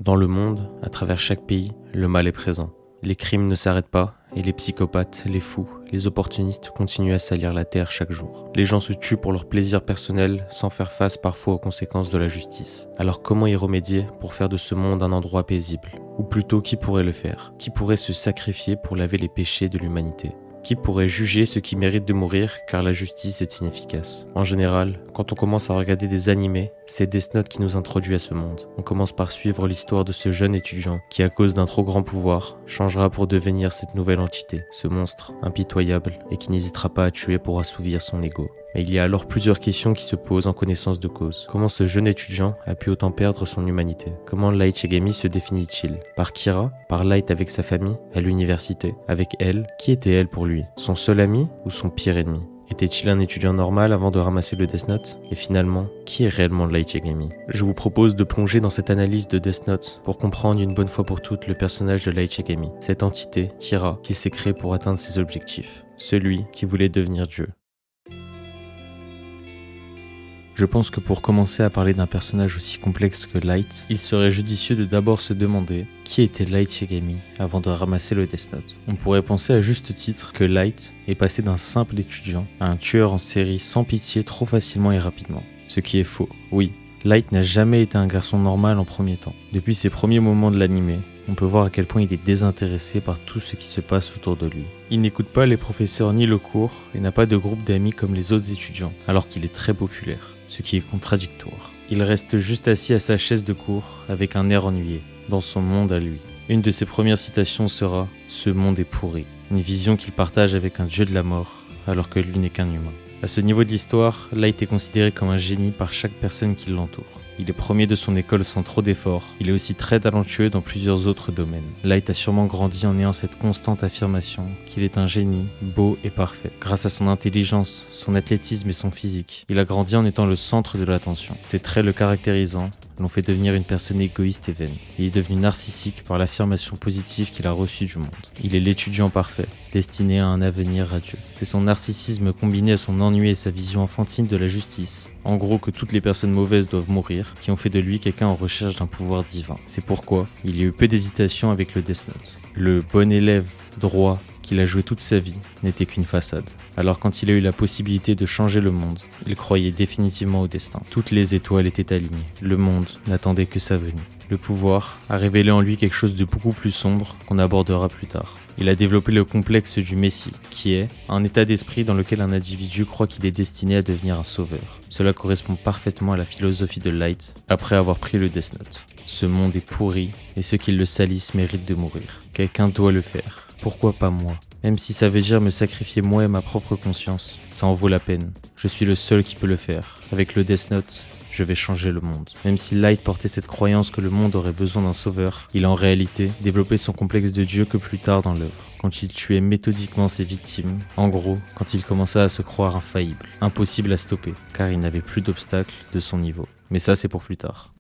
Dans le monde, à travers chaque pays, le mal est présent. Les crimes ne s'arrêtent pas et les psychopathes, les fous, les opportunistes continuent à salir la terre chaque jour. Les gens se tuent pour leur plaisir personnel sans faire face parfois aux conséquences de la justice. Alors comment y remédier pour faire de ce monde un endroit paisible? Ou plutôt, qui pourrait le faire? Qui pourrait se sacrifier pour laver les péchés de l'humanité? Qui pourrait juger ceux qui méritent de mourir car la justice est inefficace? En général, quand on commence à regarder des animés, c'est Death Note qui nous introduit à ce monde. On commence par suivre l'histoire de ce jeune étudiant qui, à cause d'un trop grand pouvoir, changera pour devenir cette nouvelle entité, ce monstre impitoyable et qui n'hésitera pas à tuer pour assouvir son ego. Mais il y a alors plusieurs questions qui se posent en connaissance de cause. Comment ce jeune étudiant a pu autant perdre son humanité? Comment Light Yagami se définit-il? Par Kira? Par Light avec sa famille? À l'université? Avec elle? Qui était-elle pour lui? Son seul ami ou son pire ennemi? Était-il un étudiant normal avant de ramasser le Death Note? Et finalement, qui est réellement Light Yagami? Je vous propose de plonger dans cette analyse de Death Note pour comprendre une bonne fois pour toutes le personnage de Light Yagami, cette entité, Kira, qui s'est créée pour atteindre ses objectifs. Celui qui voulait devenir Dieu. Je pense que pour commencer à parler d'un personnage aussi complexe que Light, il serait judicieux de d'abord se demander qui était Light Yagami avant de ramasser le Death Note. On pourrait penser à juste titre que Light est passé d'un simple étudiant à un tueur en série sans pitié trop facilement et rapidement. Ce qui est faux. Oui, Light n'a jamais été un garçon normal en premier temps. Depuis ses premiers moments de l'anime, on peut voir à quel point il est désintéressé par tout ce qui se passe autour de lui. Il n'écoute pas les professeurs ni le cours et n'a pas de groupe d'amis comme les autres étudiants, alors qu'il est très populaire, ce qui est contradictoire. Il reste juste assis à sa chaise de cours avec un air ennuyé, dans son monde à lui. Une de ses premières citations sera « Ce monde est pourri », une vision qu'il partage avec un dieu de la mort, alors que lui n'est qu'un humain. À ce niveau de l'histoire, Light est considéré comme un génie par chaque personne qui l'entoure. Il est premier de son école sans trop d'efforts. Il est aussi très talentueux dans plusieurs autres domaines. Light a sûrement grandi en ayant cette constante affirmation qu'il est un génie, beau et parfait. Grâce à son intelligence, son athlétisme et son physique, il a grandi en étant le centre de l'attention. Ses traits le caractérisant l'ont fait devenir une personne égoïste et vaine. Il est devenu narcissique par l'affirmation positive qu'il a reçue du monde. Il est l'étudiant parfait, destiné à un avenir radieux. C'est son narcissisme combiné à son ennui et sa vision enfantine de la justice, en gros que toutes les personnes mauvaises doivent mourir, qui ont fait de lui quelqu'un en recherche d'un pouvoir divin. C'est pourquoi il y a eu peu d'hésitation avec le Death Note. Le bon élève, droit, qu'il a joué toute sa vie, n'était qu'une façade. Alors quand il a eu la possibilité de changer le monde, il croyait définitivement au destin. Toutes les étoiles étaient alignées. Le monde n'attendait que sa venue. Le pouvoir a révélé en lui quelque chose de beaucoup plus sombre qu'on abordera plus tard. Il a développé le complexe du Messie, qui est un état d'esprit dans lequel un individu croit qu'il est destiné à devenir un sauveur. Cela correspond parfaitement à la philosophie de Light après avoir pris le Death Note. Ce monde est pourri et ceux qui le salissent méritent de mourir. Quelqu'un doit le faire. Pourquoi pas moi? Même si ça veut dire me sacrifier moi et ma propre conscience, ça en vaut la peine. Je suis le seul qui peut le faire. Avec le Death Note, je vais changer le monde. Même si Light portait cette croyance que le monde aurait besoin d'un sauveur, il a en réalité développé son complexe de Dieu que plus tard dans l'œuvre, quand il tuait méthodiquement ses victimes. En gros, quand il commença à se croire infaillible, impossible à stopper, car il n'avait plus d'obstacles de son niveau. Mais ça, c'est pour plus tard.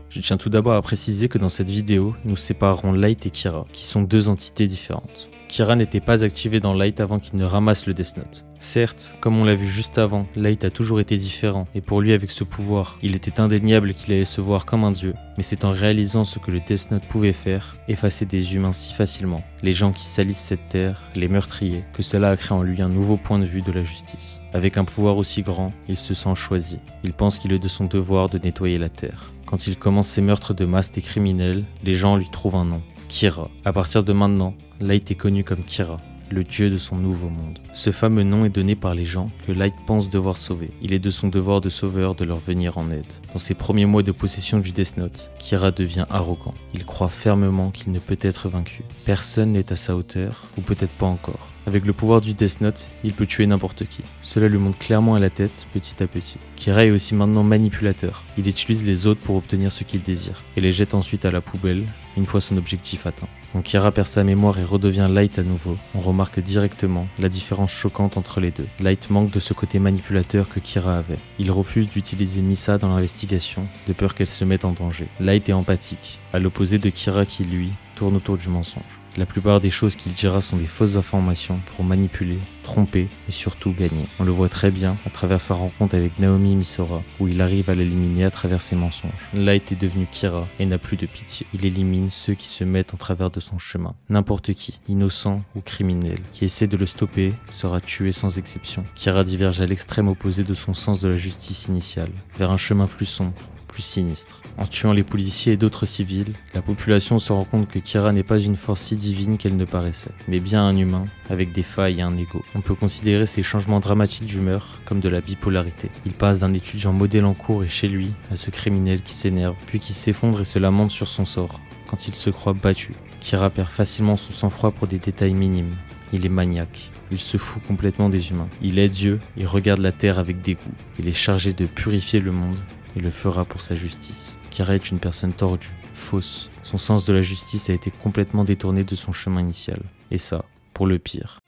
Je tiens tout d'abord à préciser que dans cette vidéo, nous séparerons Light et Kira, qui sont deux entités différentes. Kira n'était pas activé dans Light avant qu'il ne ramasse le Death Note. Certes, comme on l'a vu juste avant, Light a toujours été différent, et pour lui avec ce pouvoir, il était indéniable qu'il allait se voir comme un dieu, mais c'est en réalisant ce que le Death Note pouvait faire, effacer des humains si facilement, les gens qui salissent cette terre, les meurtriers, que cela a créé en lui un nouveau point de vue de la justice. Avec un pouvoir aussi grand, il se sent choisi. Il pense qu'il est de son devoir de nettoyer la terre. Quand il commence ses meurtres de masse des criminels, les gens lui trouvent un nom, Kira. À partir de maintenant, Light est connu comme Kira, le dieu de son nouveau monde. Ce fameux nom est donné par les gens que Light pense devoir sauver. Il est de son devoir de sauveur de leur venir en aide. Dans ses premiers mois de possession du Death Note, Kira devient arrogant. Il croit fermement qu'il ne peut être vaincu. Personne n'est à sa hauteur, ou peut-être pas encore. Avec le pouvoir du Death Note, il peut tuer n'importe qui. Cela lui monte clairement à la tête, petit à petit. Kira est aussi maintenant manipulateur. Il utilise les autres pour obtenir ce qu'il désire, et les jette ensuite à la poubelle, une fois son objectif atteint. Quand Kira perd sa mémoire et redevient Light à nouveau, on remarque directement la différence choquante entre les deux. Light manque de ce côté manipulateur que Kira avait. Il refuse d'utiliser Misa dans l'investigation, de peur qu'elle se mette en danger. Light est empathique, à l'opposé de Kira qui, lui, tourne autour du mensonge. La plupart des choses qu'il dira sont des fausses informations pour manipuler, tromper et surtout gagner. On le voit très bien à travers sa rencontre avec Naomi Misora, où il arrive à l'éliminer à travers ses mensonges. Light est devenu Kira et n'a plus de pitié. Il élimine ceux qui se mettent en travers de son chemin. N'importe qui, innocent ou criminel, qui essaie de le stopper sera tué sans exception. Kira diverge à l'extrême opposé de son sens de la justice initiale, vers un chemin plus sombre, plus sinistre. En tuant les policiers et d'autres civils, la population se rend compte que Kira n'est pas une force si divine qu'elle ne paraissait, mais bien un humain avec des failles et un ego. On peut considérer ces changements dramatiques d'humeur comme de la bipolarité. Il passe d'un étudiant modèle en cours et chez lui à ce criminel qui s'énerve, puis qui s'effondre et se lamente sur son sort, quand il se croit battu. Kira perd facilement son sang-froid pour des détails minimes. Il est maniaque. Il se fout complètement des humains. Il est Dieu et regarde la terre avec dégoût. Il est chargé de purifier le monde et le fera pour sa justice. Kira est une personne tordue, fausse. Son sens de la justice a été complètement détourné de son chemin initial. Et ça, pour le pire.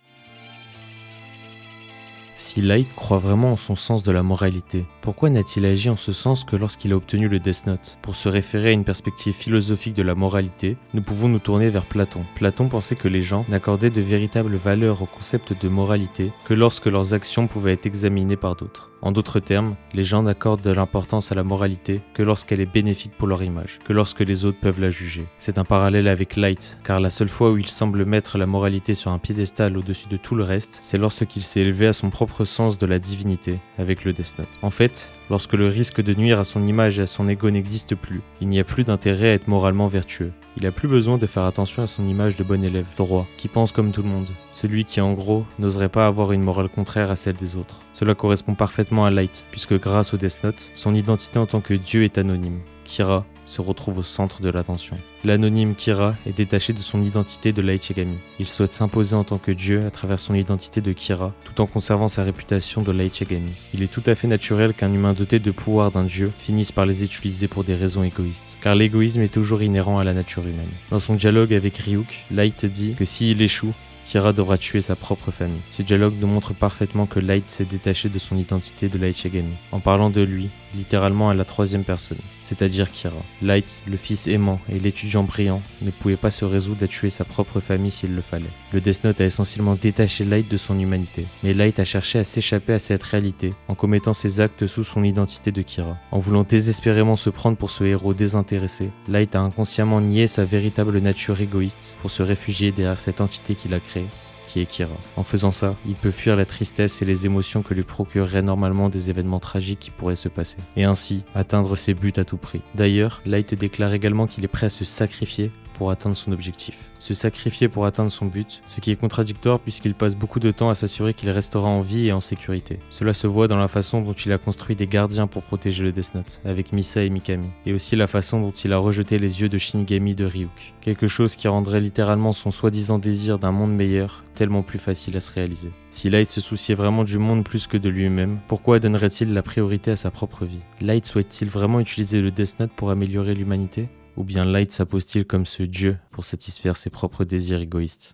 Si Light croit vraiment en son sens de la moralité, pourquoi n'a-t-il agi en ce sens que lorsqu'il a obtenu le Death Note? Pour se référer à une perspective philosophique de la moralité, nous pouvons nous tourner vers Platon. Platon pensait que les gens n'accordaient de véritable valeur au concept de moralité que lorsque leurs actions pouvaient être examinées par d'autres. En d'autres termes, les gens n'accordent de l'importance à la moralité que lorsqu'elle est bénéfique pour leur image, que lorsque les autres peuvent la juger. C'est un parallèle avec Light, car la seule fois où il semble mettre la moralité sur un piédestal au-dessus de tout le reste, c'est lorsqu'il s'est élevé à son propre sens de la divinité, avec le Death Note. En fait, lorsque le risque de nuire à son image et à son ego n'existe plus, il n'y a plus d'intérêt à être moralement vertueux. Il n'a plus besoin de faire attention à son image de bon élève, droit, qui pense comme tout le monde. Celui qui, en gros, n'oserait pas avoir une morale contraire à celle des autres. Cela correspond parfaitement à Light, puisque grâce au Death Note, son identité en tant que Dieu est anonyme. Kira se retrouve au centre de l'attention. L'anonyme Kira est détaché de son identité de Light Yagami. Il souhaite s'imposer en tant que Dieu à travers son identité de Kira, tout en conservant sa réputation de Light Yagami. Il est tout à fait naturel qu'un humain doté de pouvoir d'un dieu finisse par les utiliser pour des raisons égoïstes, car l'égoïsme est toujours inhérent à la nature humaine. Dans son dialogue avec Ryuk, Light dit que s'il échoue, Kira devra tuer sa propre famille. Ce dialogue nous montre parfaitement que Light s'est détaché de son identité de Light Yagami, en parlant de lui, littéralement à la troisième personne, c'est-à-dire Kira. Light, le fils aimant et l'étudiant brillant, ne pouvait pas se résoudre à tuer sa propre famille s'il le fallait. Le Death Note a essentiellement détaché Light de son humanité, mais Light a cherché à s'échapper à cette réalité en commettant ses actes sous son identité de Kira. En voulant désespérément se prendre pour ce héros désintéressé, Light a inconsciemment nié sa véritable nature égoïste pour se réfugier derrière cette entité qu'il a créée, qui est Kira. En faisant ça, il peut fuir la tristesse et les émotions que lui procureraient normalement des événements tragiques qui pourraient se passer, et ainsi atteindre ses buts à tout prix. D'ailleurs, Light déclare également qu'il est prêt à se sacrifier pour atteindre son objectif. Se sacrifier pour atteindre son but, ce qui est contradictoire puisqu'il passe beaucoup de temps à s'assurer qu'il restera en vie et en sécurité. Cela se voit dans la façon dont il a construit des gardiens pour protéger le Death Note, avec Misa et Mikami, et aussi la façon dont il a rejeté les yeux de Shinigami de Ryuk. Quelque chose qui rendrait littéralement son soi-disant désir d'un monde meilleur tellement plus facile à se réaliser. Si Light se souciait vraiment du monde plus que de lui-même, pourquoi donnerait-il la priorité à sa propre vie? Light souhaite-t-il vraiment utiliser le Death Note pour améliorer l'humanité? Ou bien Light s'impose-t-il comme ce dieu pour satisfaire ses propres désirs égoïstes?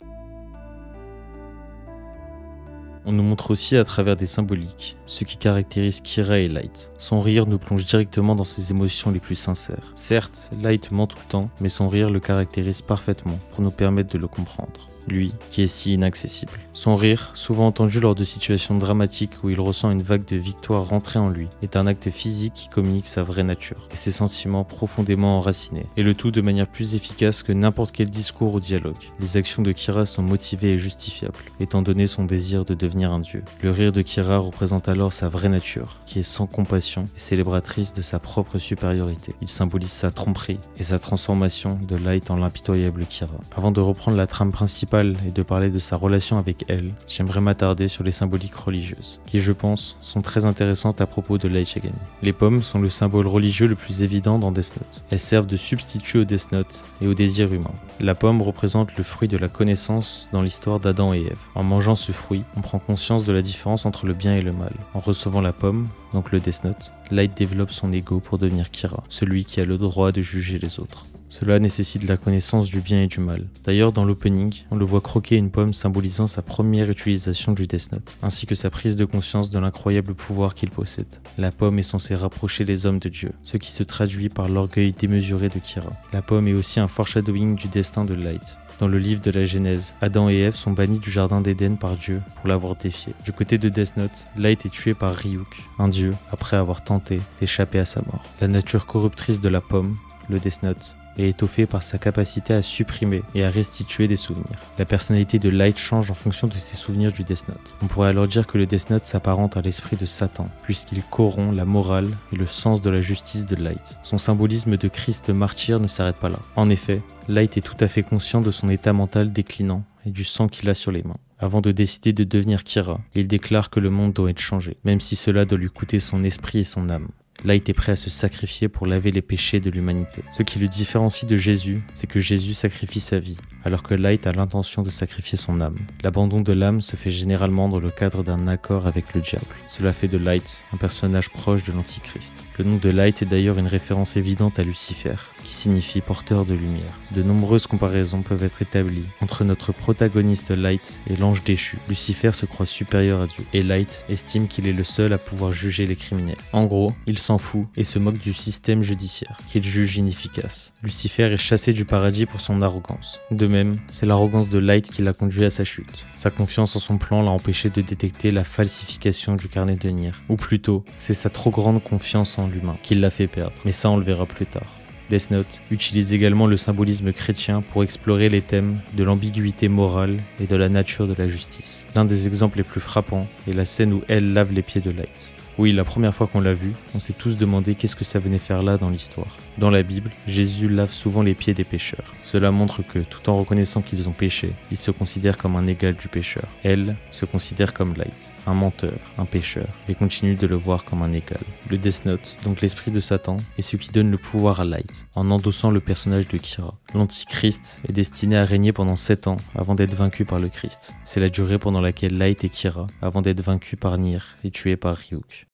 On nous montre aussi à travers des symboliques ce qui caractérise Kira et Light. Son rire nous plonge directement dans ses émotions les plus sincères. Certes, Light ment tout le temps, mais son rire le caractérise parfaitement pour nous permettre de le comprendre. Lui, qui est si inaccessible. Son rire, souvent entendu lors de situations dramatiques où il ressent une vague de victoire rentrer en lui, est un acte physique qui communique sa vraie nature et ses sentiments profondément enracinés, et le tout de manière plus efficace que n'importe quel discours ou dialogue. Les actions de Kira sont motivées et justifiables, étant donné son désir de devenir un dieu. Le rire de Kira représente alors sa vraie nature, qui est sans compassion et célébratrice de sa propre supériorité. Il symbolise sa tromperie et sa transformation de Light en l'impitoyable Kira. Avant de reprendre la trame principale et de parler de sa relation avec elle, j'aimerais m'attarder sur les symboliques religieuses, qui je pense sont très intéressantes à propos de Light Yagami. Les pommes sont le symbole religieux le plus évident dans Death Note. Elles servent de substitut au Death Note et au désir humain. La pomme représente le fruit de la connaissance dans l'histoire d'Adam et Ève. En mangeant ce fruit, on prend conscience de la différence entre le bien et le mal. En recevant la pomme, donc le Death Note, Light développe son ego pour devenir Kira, celui qui a le droit de juger les autres. Cela nécessite la connaissance du bien et du mal. D'ailleurs, dans l'opening, on le voit croquer une pomme symbolisant sa première utilisation du Death Note, ainsi que sa prise de conscience de l'incroyable pouvoir qu'il possède. La pomme est censée rapprocher les hommes de Dieu, ce qui se traduit par l'orgueil démesuré de Kira. La pomme est aussi un foreshadowing du destin de Light. Dans le livre de la Genèse, Adam et Ève sont bannis du jardin d'Éden par Dieu pour l'avoir défié. Du côté de Death Note, Light est tué par Ryuk, un dieu, après avoir tenté d'échapper à sa mort. La nature corruptrice de la pomme, le Death Note, est étoffée par sa capacité à supprimer et à restituer des souvenirs. La personnalité de Light change en fonction de ses souvenirs du Death Note. On pourrait alors dire que le Death Note s'apparente à l'esprit de Satan, puisqu'il corrompt la morale et le sens de la justice de Light. Son symbolisme de Christ martyr ne s'arrête pas là. En effet, Light est tout à fait conscient de son état mental déclinant et du sang qu'il a sur les mains. Avant de décider de devenir Kira, il déclare que le monde doit être changé, même si cela doit lui coûter son esprit et son âme. Light est prêt à se sacrifier pour laver les péchés de l'humanité. Ce qui le différencie de Jésus, c'est que Jésus sacrifie sa vie, alors que Light a l'intention de sacrifier son âme. L'abandon de l'âme se fait généralement dans le cadre d'un accord avec le diable. Cela fait de Light un personnage proche de l'Antichrist. Le nom de Light est d'ailleurs une référence évidente à Lucifer, qui signifie porteur de lumière. De nombreuses comparaisons peuvent être établies entre notre protagoniste Light et l'ange déchu. Lucifer se croit supérieur à Dieu, et Light estime qu'il est le seul à pouvoir juger les criminels. En gros, il s'en fout et se moque du système judiciaire, qu'il juge inefficace. Lucifer est chassé du paradis pour son arrogance. De même, c'est l'arrogance de Light qui l'a conduit à sa chute. Sa confiance en son plan l'a empêché de détecter la falsification du carnet de Nier. Ou plutôt, c'est sa trop grande confiance en l'humain qui l'a fait perdre. Mais ça, on le verra plus tard. Death Note utilise également le symbolisme chrétien pour explorer les thèmes de l'ambiguïté morale et de la nature de la justice. L'un des exemples les plus frappants est la scène où elle lave les pieds de Light. Oui, la première fois qu'on l'a vu, on s'est tous demandé qu'est-ce que ça venait faire là dans l'histoire. Dans la Bible, Jésus lave souvent les pieds des pécheurs. Cela montre que, tout en reconnaissant qu'ils ont péché, ils se considèrent comme un égal du pécheur. Elle se considère comme Light, un menteur, un pécheur, et continue de le voir comme un égal. Le Death Note, donc l'esprit de Satan, est ce qui donne le pouvoir à Light, en endossant le personnage de Kira. L'Antichrist est destiné à régner pendant 7 ans avant d'être vaincu par le Christ. C'est la durée pendant laquelle Light et Kira, avant d'être vaincus par Nier et tués par Ryuk.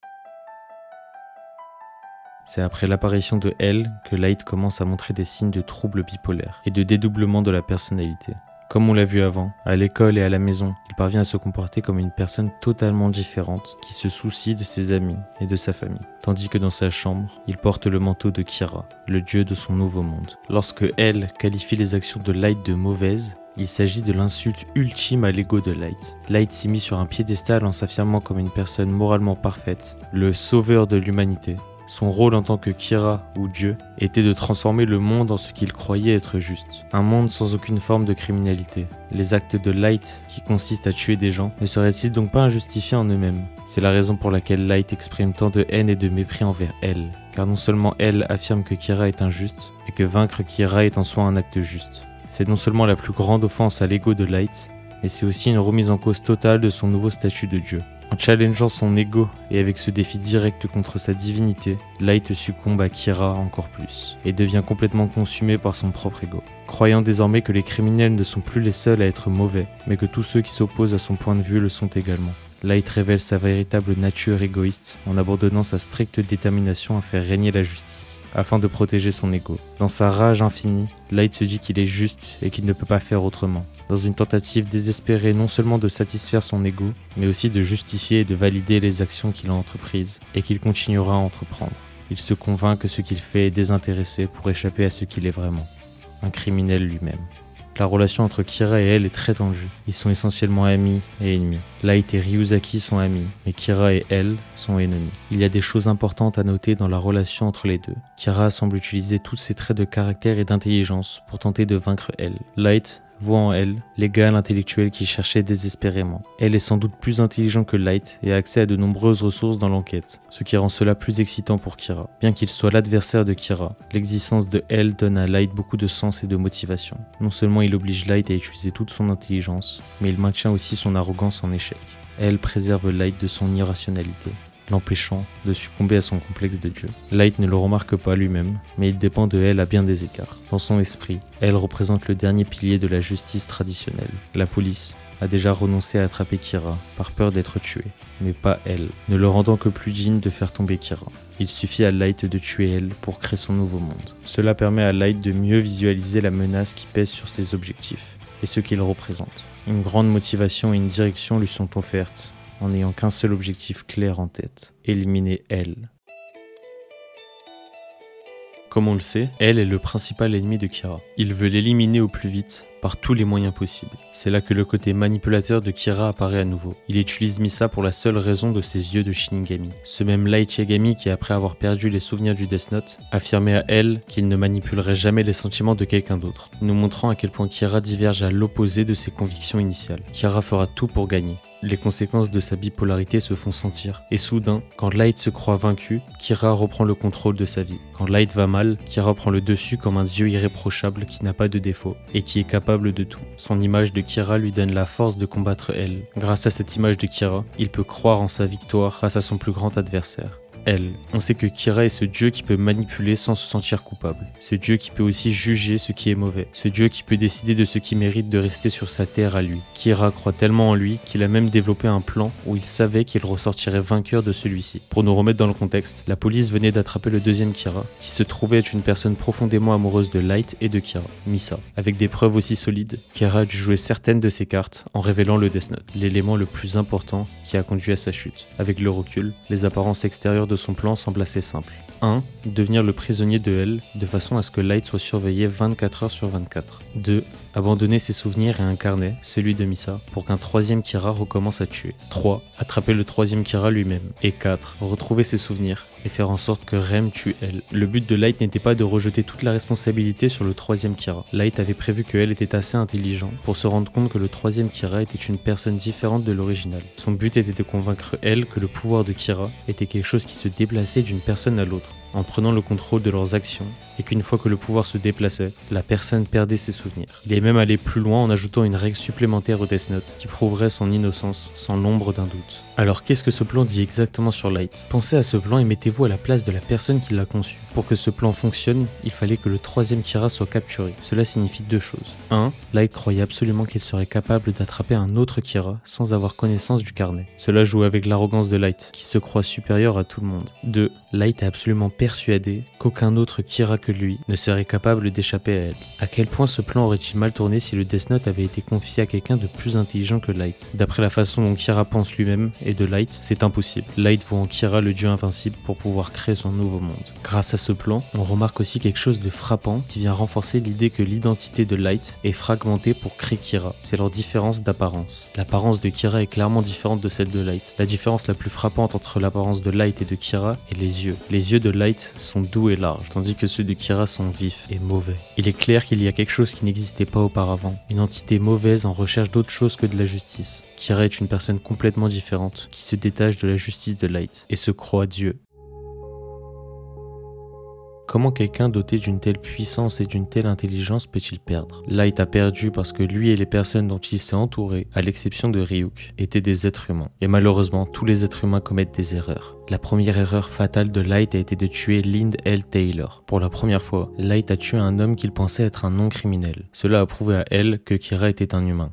C'est après l'apparition de Elle que Light commence à montrer des signes de troubles bipolaires et de dédoublement de la personnalité. Comme on l'a vu avant, à l'école et à la maison, il parvient à se comporter comme une personne totalement différente qui se soucie de ses amis et de sa famille. Tandis que dans sa chambre, il porte le manteau de Kira, le dieu de son nouveau monde. Lorsque Elle qualifie les actions de Light de mauvaises, il s'agit de l'insulte ultime à l'ego de Light. Light s'est mis sur un piédestal en s'affirmant comme une personne moralement parfaite, le sauveur de l'humanité. Son rôle en tant que Kira, ou Dieu, était de transformer le monde en ce qu'il croyait être juste. Un monde sans aucune forme de criminalité. Les actes de Light, qui consistent à tuer des gens, ne seraient-ils donc pas injustifiés en eux-mêmes? C'est la raison pour laquelle Light exprime tant de haine et de mépris envers Elle. Car non seulement Elle affirme que Kira est injuste, mais que vaincre Kira est en soi un acte juste. C'est non seulement la plus grande offense à l'ego de Light, mais c'est aussi une remise en cause totale de son nouveau statut de Dieu. En challengeant son ego et avec ce défi direct contre sa divinité, Light succombe à Kira encore plus et devient complètement consumé par son propre ego. Croyant désormais que les criminels ne sont plus les seuls à être mauvais, mais que tous ceux qui s'opposent à son point de vue le sont également. Light révèle sa véritable nature égoïste en abandonnant sa stricte détermination à faire régner la justice, afin de protéger son ego. Dans sa rage infinie, Light se dit qu'il est juste et qu'il ne peut pas faire autrement. Dans une tentative désespérée non seulement de satisfaire son ego, mais aussi de justifier et de valider les actions qu'il a entreprises et qu'il continuera à entreprendre. Il se convainc que ce qu'il fait est désintéressé pour échapper à ce qu'il est vraiment, un criminel lui-même. La relation entre Kira et Elle est très tendue. Ils sont essentiellement amis et ennemis. Light et Ryuzaki sont amis, mais Kira et Elle sont ennemis. Il y a des choses importantes à noter dans la relation entre les deux. Kira semble utiliser tous ses traits de caractère et d'intelligence pour tenter de vaincre Elle. Light voit en Elle l'égal intellectuel qu'il cherchait désespérément. Elle est sans doute plus intelligent que Light et a accès à de nombreuses ressources dans l'enquête, ce qui rend cela plus excitant pour Kira. Bien qu'il soit l'adversaire de Kira, l'existence de Elle donne à Light beaucoup de sens et de motivation. Non seulement il oblige Light à utiliser toute son intelligence, mais il maintient aussi son arrogance en échec. Elle préserve Light de son irrationalité, l'empêchant de succomber à son complexe de Dieu. Light ne le remarque pas lui-même, mais il dépend de Elle à bien des égards. Dans son esprit, Elle représente le dernier pilier de la justice traditionnelle. La police a déjà renoncé à attraper Kira par peur d'être tué, mais pas Elle, ne le rendant que plus digne de faire tomber Kira. Il suffit à Light de tuer Elle pour créer son nouveau monde. Cela permet à Light de mieux visualiser la menace qui pèse sur ses objectifs et ce qu'il représente. Une grande motivation et une direction lui sont offertes, en n'ayant qu'un seul objectif clair en tête, éliminer Elle. Comme on le sait, Elle est le principal ennemi de Kira. Il veut l'éliminer au plus vite par tous les moyens possibles. C'est là que le côté manipulateur de Kira apparaît à nouveau. Il utilise Misa pour la seule raison de ses yeux de Shinigami. Ce même Light Yagami qui, après avoir perdu les souvenirs du Death Note, affirmait à elle qu'il ne manipulerait jamais les sentiments de quelqu'un d'autre, nous montrant à quel point Kira diverge à l'opposé de ses convictions initiales. Kira fera tout pour gagner. Les conséquences de sa bipolarité se font sentir, et soudain, quand Light se croit vaincu, Kira reprend le contrôle de sa vie. Quand Light va mal, Kira prend le dessus comme un dieu irréprochable qui n'a pas de défaut, et qui est capable de tout. Son image de Kira lui donne la force de combattre elle. Grâce à cette image de Kira, il peut croire en sa victoire face à son plus grand adversaire. Elle. On sait que Kira est ce dieu qui peut manipuler sans se sentir coupable. Ce dieu qui peut aussi juger ce qui est mauvais. Ce dieu qui peut décider de ce qui mérite de rester sur sa terre à lui. Kira croit tellement en lui qu'il a même développé un plan où il savait qu'il ressortirait vainqueur de celui-ci. Pour nous remettre dans le contexte, la police venait d'attraper le deuxième Kira, qui se trouvait être une personne profondément amoureuse de Light et de Kira, Misa. Avec des preuves aussi solides, Kira a dû jouer certaines de ses cartes en révélant le Death Note, l'élément le plus important qui a conduit à sa chute. Avec le recul, les apparences extérieures de son plan semble assez simple. 1. Devenir le prisonnier de elle, de façon à ce que Light soit surveillé 24 heures sur 24. 2. Abandonner ses souvenirs et un carnet, celui de Misa, pour qu'un troisième Kira recommence à tuer. 3. Attraper le troisième Kira lui-même. Et 4. Retrouver ses souvenirs et faire en sorte que Rem tue elle. Le but de Light n'était pas de rejeter toute la responsabilité sur le troisième Kira. Light avait prévu que elle était assez intelligent pour se rendre compte que le troisième Kira était une personne différente de l'original. Son but était de convaincre elle que le pouvoir de Kira était quelque chose qui se déplaçait d'une personne à l'autre, en prenant le contrôle de leurs actions, et qu'une fois que le pouvoir se déplaçait, la personne perdait ses souvenirs. Il est même allé plus loin en ajoutant une règle supplémentaire au Death Note, qui prouverait son innocence sans l'ombre d'un doute. Alors qu'est-ce que ce plan dit exactement sur Light? Pensez à ce plan et mettez-vous à la place de la personne qui l'a conçu. Pour que ce plan fonctionne, il fallait que le troisième Kira soit capturé. Cela signifie deux choses. 1. Light croyait absolument qu'il serait capable d'attraper un autre Kira sans avoir connaissance du carnet. Cela joue avec l'arrogance de Light, qui se croit supérieur à tout le monde. 2. Light est absolument persuadé qu'aucun autre Kira que lui ne serait capable d'échapper à elle. À quel point ce plan aurait-il mal tourné si le Death Note avait été confié à quelqu'un de plus intelligent que Light? D'après la façon dont Kira pense lui-même et de Light, c'est impossible. Light voit en Kira le dieu invincible pour pouvoir créer son nouveau monde. Grâce à ce plan, on remarque aussi quelque chose de frappant qui vient renforcer l'idée que l'identité de Light est fragmentée pour créer Kira. C'est leur différence d'apparence. L'apparence de Kira est clairement différente de celle de Light. La différence la plus frappante entre l'apparence de Light et de Kira est les yeux. Les yeux de Light sont doux et larges, tandis que ceux de Kira sont vifs et mauvais. Il est clair qu'il y a quelque chose qui n'existait pas auparavant, une entité mauvaise en recherche d'autre chose que de la justice. Kira est une personne complètement différente, qui se détache de la justice de Light et se croit Dieu. Comment quelqu'un doté d'une telle puissance et d'une telle intelligence peut-il perdre? Light a perdu parce que lui et les personnes dont il s'est entouré, à l'exception de Ryuk, étaient des êtres humains. Et malheureusement, tous les êtres humains commettent des erreurs. La première erreur fatale de Light a été de tuer Lind L. Taylor. Pour la première fois, Light a tué un homme qu'il pensait être un non-criminel. Cela a prouvé à elle que Kira était un humain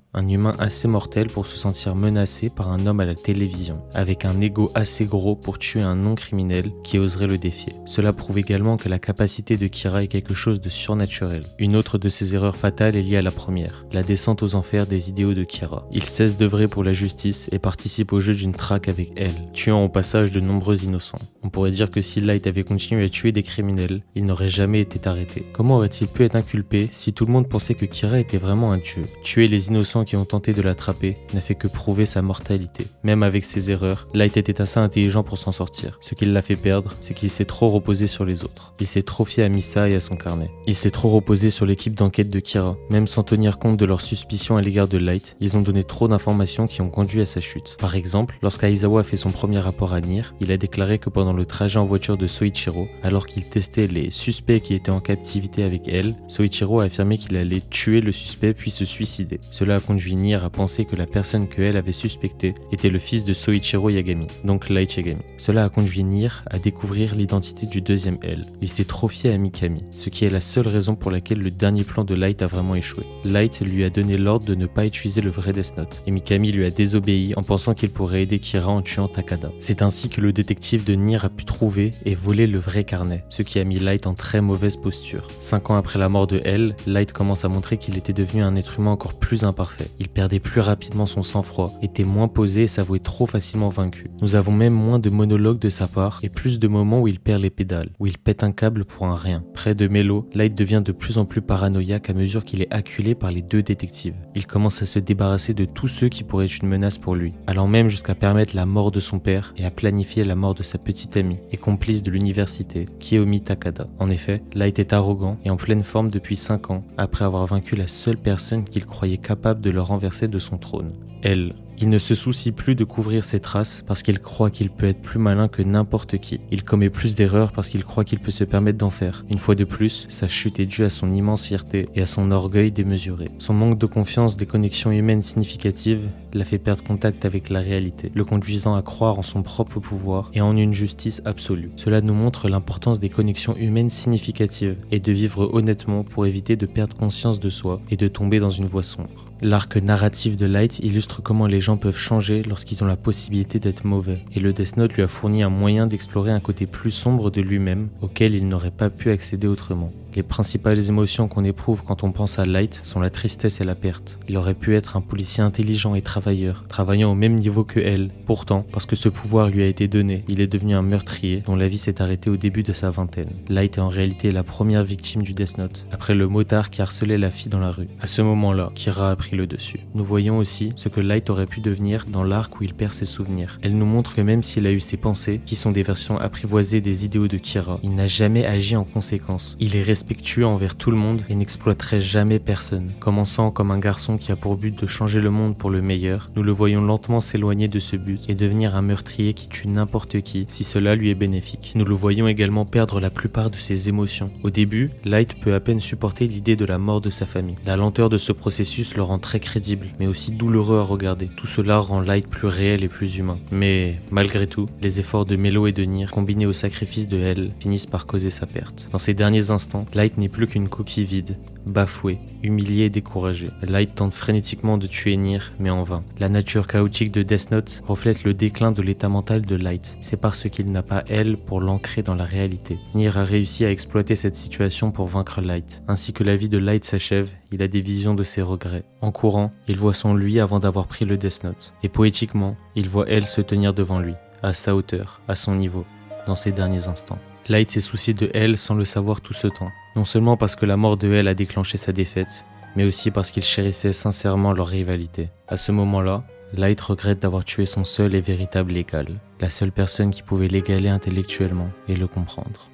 assez mortel pour se sentir menacé par un homme à la télévision, avec un ego assez gros pour tuer un non-criminel qui oserait le défier. Cela prouve également que la capacité de Kira est quelque chose de surnaturel. Une autre de ses erreurs fatales est liée à la première, la descente aux enfers des idéaux de Kira. Il cesse d'œuvrer pour la justice et participe au jeu d'une traque avec elle, tuant au passage de nombreux innocents. On pourrait dire que si Light avait continué à tuer des criminels, il n'aurait jamais été arrêté. Comment aurait-il pu être inculpé si tout le monde pensait que Kira était vraiment un dieu? Tuer les innocents qui ont tenté de l'attraper n'a fait que prouver sa mortalité. Même avec ses erreurs, Light était assez intelligent pour s'en sortir. Ce qui l'a fait perdre, c'est qu'il s'est trop reposé sur les autres. Il s'est trop fié à Misa et à son carnet. Il s'est trop reposé sur l'équipe d'enquête de Kira. Même sans tenir compte de leurs suspicions à l'égard de Light, ils ont donné trop d'informations qui ont conduit à sa chute. Par exemple, lorsqu'Aizawa a fait son premier rapport à Nier, il a déclaré que pendant le trajet en voiture de Soichiro, alors qu'il testait les suspects qui étaient en captivité avec elle, Soichiro a affirmé qu'il allait tuer le suspect puis se suicider. Cela a conduit Nier à penser que la personne que elle avait suspectée était le fils de Soichiro Yagami, donc Light Yagami. Cela a conduit Nier à découvrir l'identité du deuxième elle. Il s'est trop fié à Mikami, ce qui est la seule raison pour laquelle le dernier plan de Light a vraiment échoué. Light lui a donné l'ordre de ne pas utiliser le vrai Death Note, et Mikami lui a désobéi en pensant qu'il pourrait aider Kira en tuant Takada. C'est ainsi que le détective de NieR a pu trouver et voler le vrai carnet, ce qui a mis Light en très mauvaise posture. 5 ans après la mort de Elle, Light commence à montrer qu'il était devenu un être humain encore plus imparfait. Il perdait plus rapidement son sang-froid, était moins posé et s'avouait trop facilement vaincu. Nous avons même moins de monologues de sa part et plus de moments où il perd les pédales, où il pète un câble pour un rien. Près de Melo, Light devient de plus en plus paranoïaque à mesure qu'il est acculé par les deux détectives. Il commence à se débarrasser de tous ceux qui pourraient être une menace pour lui, allant même jusqu'à permettre la mort de son père et à planifier la mort de sa petite amie et complice de l'université, Kiyomi Takada. En effet, Light est arrogant et en pleine forme depuis 5 ans, après avoir vaincu la seule personne qu'il croyait capable de le renverser de son trône, Elle. Il ne se soucie plus de couvrir ses traces parce qu'il croit qu'il peut être plus malin que n'importe qui. Il commet plus d'erreurs parce qu'il croit qu'il peut se permettre d'en faire. Une fois de plus, sa chute est due à son immense fierté et à son orgueil démesuré. Son manque de confiance des connexions humaines significatives l'a fait perdre contact avec la réalité, le conduisant à croire en son propre pouvoir et en une justice absolue. Cela nous montre l'importance des connexions humaines significatives et de vivre honnêtement pour éviter de perdre conscience de soi et de tomber dans une voie sombre. L'arc narratif de Light illustre comment les gens peuvent changer lorsqu'ils ont la possibilité d'être mauvais, et le Death Note lui a fourni un moyen d'explorer un côté plus sombre de lui-même auquel il n'aurait pas pu accéder autrement. Les principales émotions qu'on éprouve quand on pense à Light sont la tristesse et la perte. Il aurait pu être un policier intelligent et travailleur, travaillant au même niveau que elle. Pourtant, parce que ce pouvoir lui a été donné, il est devenu un meurtrier dont la vie s'est arrêtée au début de sa vingtaine. Light est en réalité la première victime du Death Note, après le motard qui harcelait la fille dans la rue. À ce moment-là, Kira a pris le dessus. Nous voyons aussi ce que Light aurait pu devenir dans l'arc où il perd ses souvenirs. Elle nous montre que même s'il a eu ses pensées, qui sont des versions apprivoisées des idéaux de Kira, il n'a jamais agi en conséquence. Il est respectueux envers tout le monde et n'exploiterait jamais personne. Commençant comme un garçon qui a pour but de changer le monde pour le meilleur, nous le voyons lentement s'éloigner de ce but et devenir un meurtrier qui tue n'importe qui si cela lui est bénéfique. Nous le voyons également perdre la plupart de ses émotions. Au début, Light peut à peine supporter l'idée de la mort de sa famille. La lenteur de ce processus le rend très crédible, mais aussi douloureux à regarder. Tout cela rend Light plus réel et plus humain. Mais malgré tout, les efforts de Melo et de NieR, combinés au sacrifice de Elle, finissent par causer sa perte. Dans ces derniers instants, Light n'est plus qu'une coquille vide, bafoué, humilié et découragé. Light tente frénétiquement de tuer NieR, mais en vain. La nature chaotique de Death Note reflète le déclin de l'état mental de Light. C'est parce qu'il n'a pas Elle pour l'ancrer dans la réalité. NieR a réussi à exploiter cette situation pour vaincre Light. Ainsi que la vie de Light s'achève, il a des visions de ses regrets. En courant, il voit son lui avant d'avoir pris le Death Note. Et poétiquement, il voit Elle se tenir devant lui, à sa hauteur, à son niveau, dans ses derniers instants. Light s'est soucié de Elle sans le savoir tout ce temps. Non seulement parce que la mort de Elle a déclenché sa défaite, mais aussi parce qu'il chérissait sincèrement leur rivalité. À ce moment-là, Light regrette d'avoir tué son seul et véritable égal, la seule personne qui pouvait l'égaler intellectuellement et le comprendre.